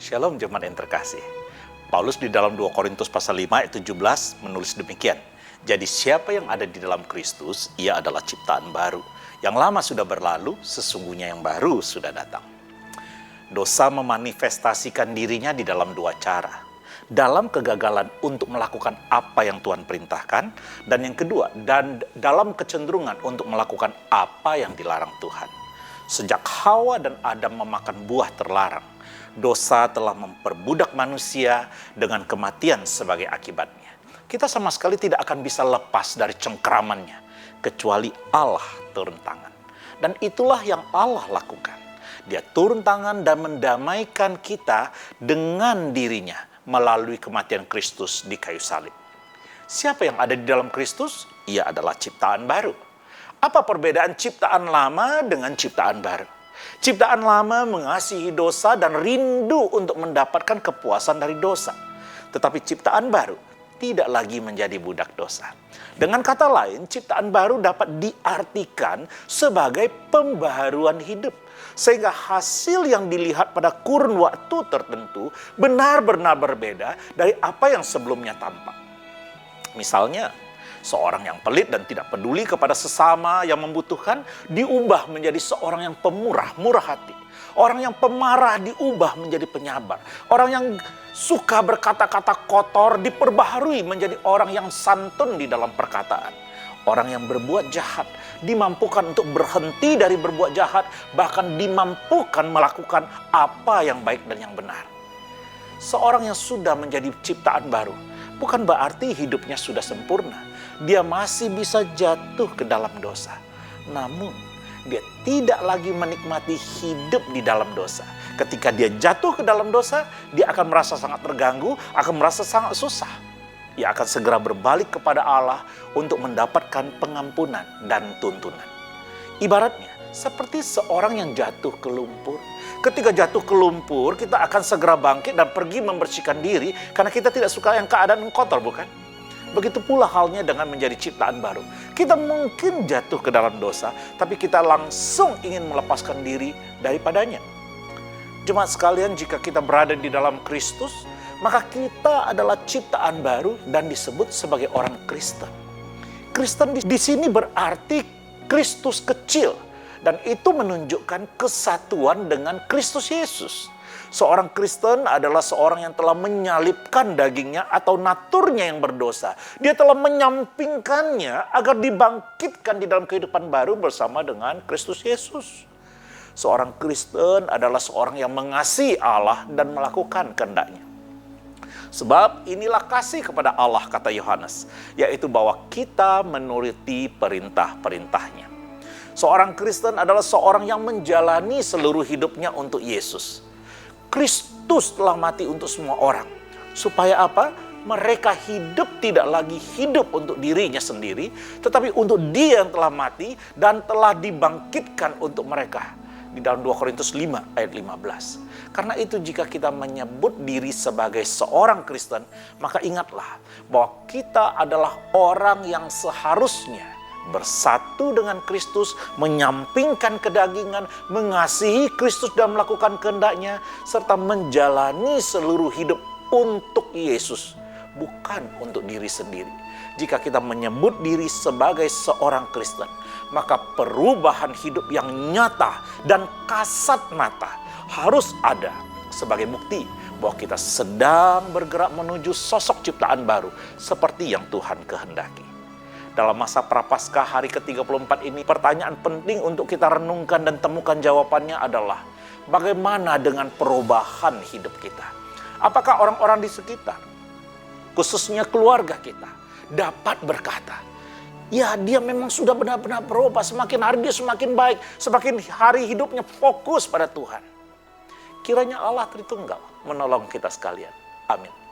Shalom jemaat yang terkasih. Paulus di dalam 2 Korintus pasal 5 ayat 17 menulis demikian. Jadi siapa yang ada di dalam Kristus, ia adalah ciptaan baru. Yang lama sudah berlalu, sesungguhnya yang baru sudah datang. Dosa memanifestasikan dirinya di dalam dua cara. Dalam kegagalan untuk melakukan apa yang Tuhan perintahkan, dan yang kedua, dan dalam kecenderungan untuk melakukan apa yang dilarang Tuhan. Sejak Hawa dan Adam memakan buah terlarang, dosa telah memperbudak manusia dengan kematian sebagai akibatnya. Kita sama sekali tidak akan bisa lepas dari cengkeramannya, kecuali Allah turun tangan. Dan itulah yang Allah lakukan. Dia turun tangan dan mendamaikan kita dengan dirinya melalui kematian Kristus di kayu salib. Siapa yang ada di dalam Kristus? Ia adalah ciptaan baru. Apa perbedaan ciptaan lama dengan ciptaan baru? Ciptaan lama mengasihi dosa dan rindu untuk mendapatkan kepuasan dari dosa. Tetapi ciptaan baru tidak lagi menjadi budak dosa. Dengan kata lain, ciptaan baru dapat diartikan sebagai pembaharuan hidup. Sehingga hasil yang dilihat pada kurun waktu tertentu benar-benar berbeda dari apa yang sebelumnya tampak. Misalnya, seorang yang pelit dan tidak peduli kepada sesama yang membutuhkan diubah menjadi seorang yang pemurah, murah hati. Orang yang pemarah diubah menjadi penyabar. Orang yang suka berkata-kata kotor diperbaharui menjadi orang yang santun di dalam perkataan. Orang yang berbuat jahat dimampukan untuk berhenti dari berbuat jahat, bahkan dimampukan melakukan apa yang baik dan yang benar. Seorang yang sudah menjadi ciptaan baru bukan berarti hidupnya sudah sempurna. Dia masih bisa jatuh ke dalam dosa. Namun, dia tidak lagi menikmati hidup di dalam dosa. Ketika dia jatuh ke dalam dosa, dia akan merasa sangat terganggu, akan merasa sangat susah. Ia akan segera berbalik kepada Allah untuk mendapatkan pengampunan dan tuntunan. Ibaratnya, seperti seorang yang jatuh ke lumpur. Ketika jatuh ke lumpur, kita akan segera bangkit dan pergi membersihkan diri karena kita tidak suka yang keadaan kotor, bukan? Begitu pula halnya dengan menjadi ciptaan baru. Kita mungkin jatuh ke dalam dosa, tapi kita langsung ingin melepaskan diri daripadanya. Jemaat sekalian, jika kita berada di dalam Kristus, maka kita adalah ciptaan baru dan disebut sebagai orang Kristen. Kristen di sini berarti Kristus kecil, dan itu menunjukkan kesatuan dengan Kristus Yesus. Seorang Kristen adalah seorang yang telah menyalibkan dagingnya atau naturnya yang berdosa. Dia telah menyampingkannya agar dibangkitkan di dalam kehidupan baru bersama dengan Kristus Yesus. Seorang Kristen adalah seorang yang mengasihi Allah dan melakukan kehendaknya. Sebab inilah kasih kepada Allah, kata Yohanes, yaitu bahwa kita menuruti perintah-perintahnya. Seorang Kristen adalah seorang yang menjalani seluruh hidupnya untuk Yesus. Kristus telah mati untuk semua orang. Supaya apa? Mereka hidup tidak lagi hidup untuk dirinya sendiri, tetapi untuk Dia yang telah mati dan telah dibangkitkan untuk mereka. Di dalam 2 Korintus 5 ayat 15. Karena itu jika kita menyebut diri sebagai seorang Kristen, maka ingatlah bahwa kita adalah orang yang seharusnya bersatu dengan Kristus, menyampingkan kedagingan, mengasihi Kristus dan melakukan kehendaknya, serta menjalani seluruh hidup untuk Yesus, bukan untuk diri sendiri. Jika kita menyebut diri sebagai seorang Kristen, maka perubahan hidup yang nyata dan kasat mata harus ada sebagai bukti bahwa kita sedang bergerak menuju sosok ciptaan baru seperti yang Tuhan kehendaki. Dalam masa Prapaskah hari ke-34 ini, pertanyaan penting untuk kita renungkan dan temukan jawabannya adalah bagaimana dengan perubahan hidup kita? Apakah orang-orang di sekitar, khususnya keluarga kita, dapat berkata, ya, dia memang sudah benar-benar berubah. Semakin hari dia semakin baik. Semakin hari hidupnya fokus pada Tuhan. Kiranya Allah Tritunggal menolong kita sekalian. Amin.